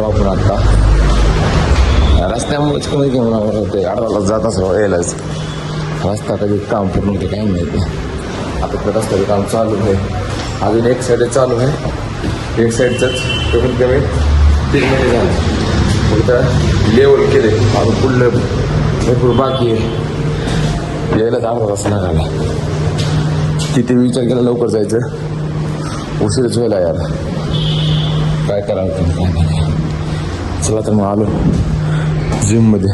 आपण आता रस्त्यामुळेच कमी घेऊन होते आडवाला जात असं यायलाच रस्ता कधी काम पूर्ण होते काही माहिती. आता तर रस्त्याचं काम चालू आहे, अजून एक साईड चालू आहे, एक साईडचंच कमीत कमी 3 महिने झाले. पुढं लेवल केले अजून पुढलं भरपूर बाकी आहे. यायला तर अर्धा तास लागला. तिथे विचार केला लवकर जायचं, उशीरच व्हायला यार. काय करावं काय नाही. चला तर मग आलो जिममध्ये.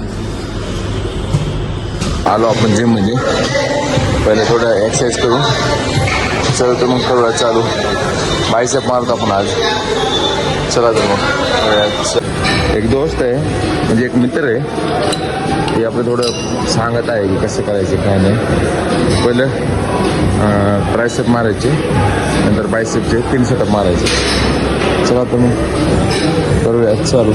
आलो आपण जिममध्ये. पहिले थोडं एक्सरसाइज करू, चला तर मग करूया चालू. बायसेप मारतो आपण आज. चला तर मग एक दोस्त आहे म्हणजे एक मित्र आहे, ते आपलं थोडं सांगत आहे की कसं करायचं काय नाही. पहिलं ट्रायसेप मारायचे, नंतर बायसेपचे 3 सेटअप मारायचे. चला तर मग करूया चालू.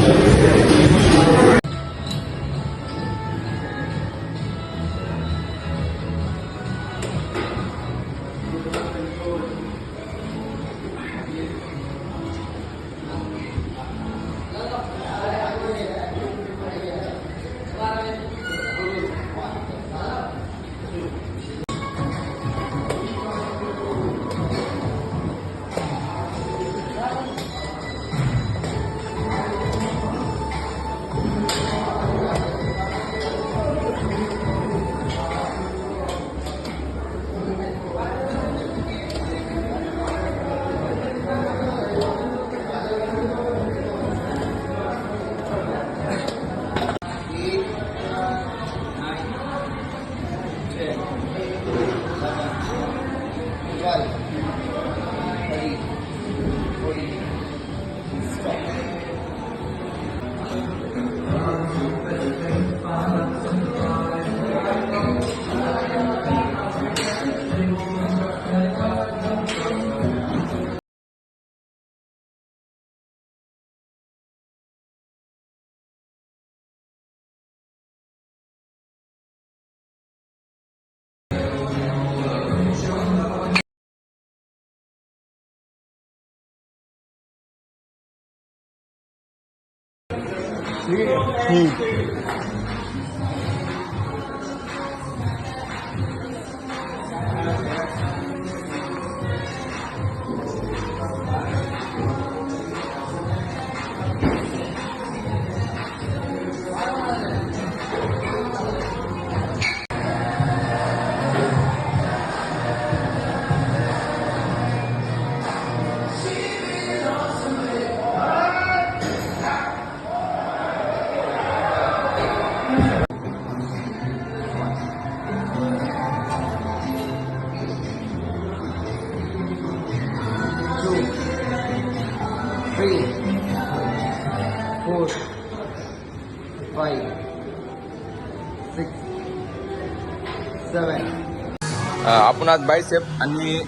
आपण आज बायसेप आणि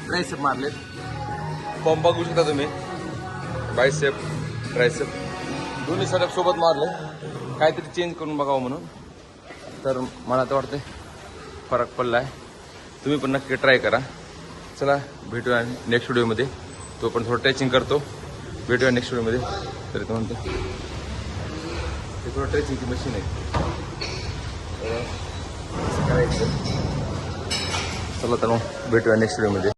ट्रायसेप मारलेत. फॉर्म बघू शकता तुम्ही. बायसेप ट्रायसेप दोन्ही सेटअप सोबत मारले. काहीतरी चेंज करून बघावं म्हणून. तर मला तर वाटतं फरक पडला आहे. तुम्ही पण नक्की ट्राय करा. चला भेटूया नेक्स्ट व्हिडिओमध्ये. तो पण थोडं ट्रेचिंग करतो. भेटूया नेक्स्ट व्हिडिओमध्ये. तरी तो म्हणतो ते थोडं ट्रेचिंगची मशीन आहे करायचं. चला तर मग भेटूया नेक्स्ट व्हिडिओमध्ये.